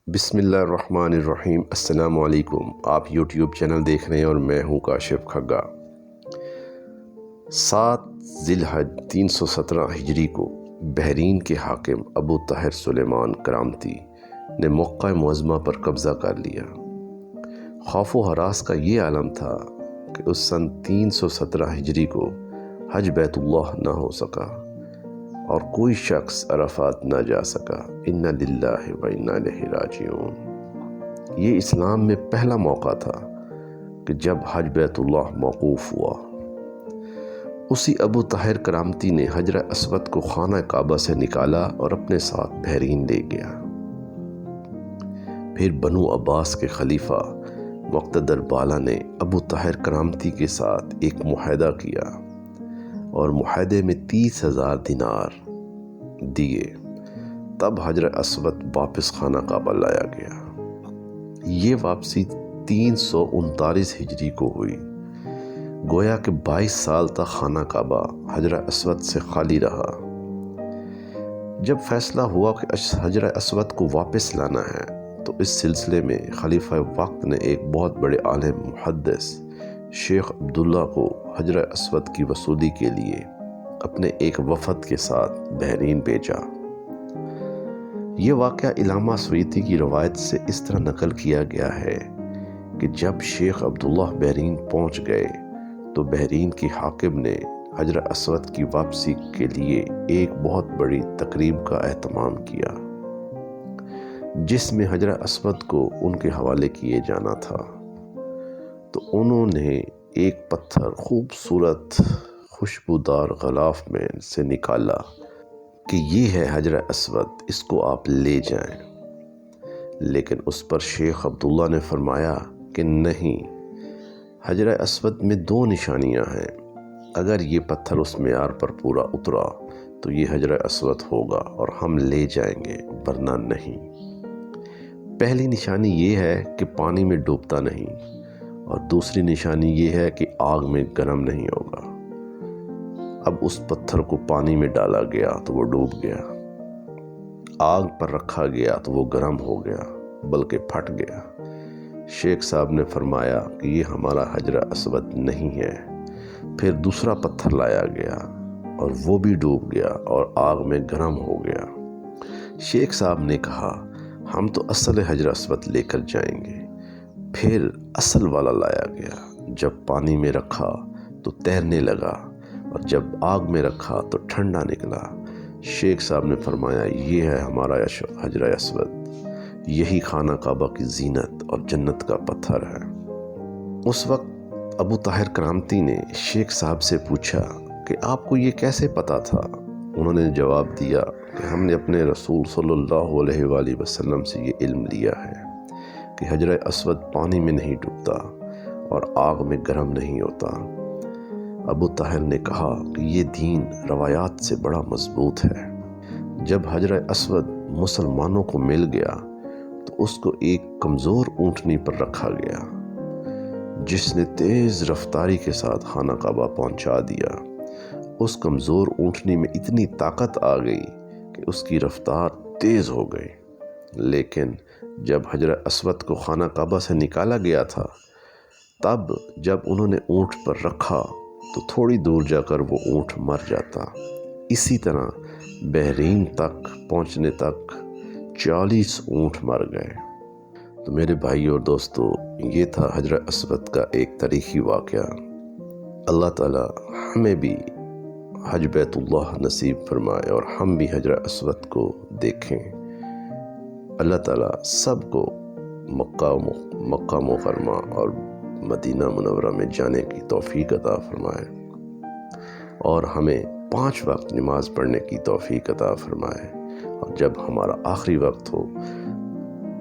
بسم اللہ الرحمن الرحیم۔ السلام علیکم۔ آپ یوٹیوب چینل دیکھ رہے ہیں اور میں ہوں کاشف کھگا۔ 7 ذی الحج 317 ہجری کو بحرین کے حاکم ابو طاہر سلیمان کرامتی نے موقع معظمہ پر قبضہ کر لیا۔ خوف و ہراس کا یہ عالم تھا کہ اس سن 317 ہجری کو حج بیت اللہ نہ ہو سکا اور کوئی شخص عرفات نہ جا سکا۔ انا للہ و انا الیہ راجعون۔ یہ اسلام میں پہلا موقع تھا کہ جب حج بیت اللہ موقوف ہوا۔ اسی ابو طاہر کرامتی نے حجر اسود کو خانہ کعبہ سے نکالا اور اپنے ساتھ بحرین لے گیا۔ پھر بنو عباس کے خلیفہ مقتدر بالا نے ابو طاہر کرامتی کے ساتھ ایک معاہدہ کیا اور معاہدے میں 30,000 دینار دیے۔ تب حجر اسود واپس خانہ کعبہ لایا گیا۔ یہ واپسی 339 ہجری کو ہوئی۔ گویا کہ 22 سال تک خانہ کعبہ حجر اسود سے خالی رہا۔ جب فیصلہ ہوا کہ حجر اسود کو واپس لانا ہے تو اس سلسلے میں خلیفہ وقت نے ایک بہت بڑے عالم محدث شیخ عبداللہ کو حجر اسود کی وصولی کے لیے اپنے ایک وفد کے ساتھ بحرین بھیجا۔ یہ واقعہ علامہ سویتی کی روایت سے اس طرح نقل کیا گیا ہے کہ جب شیخ عبداللہ بحرین پہنچ گئے تو بحرین کے حاکم نے حجر اسود کی واپسی کے لیے ایک بہت بڑی تقریب کا اہتمام کیا جس میں حجر اسود کو ان کے حوالے کیے جانا تھا۔ تو انہوں نے ایک پتھر خوبصورت خوشبودار غلاف میں سے نکالا کہ یہ ہے حجر اسود، اس کو آپ لے جائیں۔ لیکن اس پر شیخ عبداللہ نے فرمایا کہ نہیں، حجر اسود میں 2 نشانیاں ہیں۔ اگر یہ پتھر اس معیار پر پورا اترا تو یہ حجر اسود ہوگا اور ہم لے جائیں گے، ورنہ نہیں۔ پہلی نشانی یہ ہے کہ پانی میں ڈوبتا نہیں، اور دوسری نشانی یہ ہے کہ آگ میں گرم نہیں ہوگا۔ اب اس پتھر کو پانی میں ڈالا گیا تو وہ ڈوب گیا، آگ پر رکھا گیا تو وہ گرم ہو گیا بلکہ پھٹ گیا۔ شیخ صاحب نے فرمایا کہ یہ ہمارا حجر اسود نہیں ہے۔ پھر دوسرا پتھر لایا گیا اور وہ بھی ڈوب گیا اور آگ میں گرم ہو گیا۔ شیخ صاحب نے کہا ہم تو اصل حجر اسود لے کر جائیں گے۔ پھر اصل والا لایا گیا۔ جب پانی میں رکھا تو تیرنے لگا اور جب آگ میں رکھا تو ٹھنڈا نکلا۔ شیخ صاحب نے فرمایا یہ ہے ہمارا حجر اسود، یہی خانہ کعبہ کی زینت اور جنت کا پتھر ہے۔ اس وقت ابو طاہر کرامتی نے شیخ صاحب سے پوچھا کہ آپ کو یہ کیسے پتا تھا؟ انہوں نے جواب دیا کہ ہم نے اپنے رسول صلی اللہ علیہ وآلہ وسلم سے یہ علم لیا ہے کہ حجر اسود پانی میں نہیں ڈوبتا اور آگ میں گرم نہیں ہوتا۔ ابو طاہر نے کہا کہ یہ دین روایات سے بڑا مضبوط ہے۔ جب حجر اسود مسلمانوں کو مل گیا تو اس کو ایک کمزور اونٹنی پر رکھا گیا جس نے تیز رفتاری کے ساتھ خانہ کعبہ پہنچا دیا۔ اس کمزور اونٹنی میں اتنی طاقت آ گئی کہ اس کی رفتار تیز ہو گئی، لیکن جب حجر اسود کو خانہ کعبہ سے نکالا گیا تھا تب جب انہوں نے اونٹ پر رکھا تو تھوڑی دور جا کر وہ اونٹ مر جاتا۔ اسی طرح بحرین تک پہنچنے تک 40 اونٹ مر گئے۔ تو میرے بھائی اور دوستو، یہ تھا حجر اسود کا ایک تاریخی واقعہ۔ اللہ تعالی ہمیں بھی حج بیت اللہ نصیب فرمائے اور ہم بھی حجر اسود کو دیکھیں۔ اللہ تعالی سب کو مکہ مکرمہ اور مدینہ منورہ میں جانے کی توفیق عطا فرمائے اور ہمیں 5 وقت نماز پڑھنے کی توفیق عطا فرمائے، اور جب ہمارا آخری وقت ہو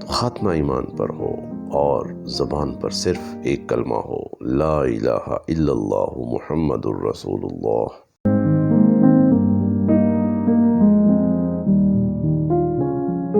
تو خاتمہ ایمان پر ہو اور زبان پر صرف ایک کلمہ ہو، لا الہ الا اللہ محمد الرسول اللہ۔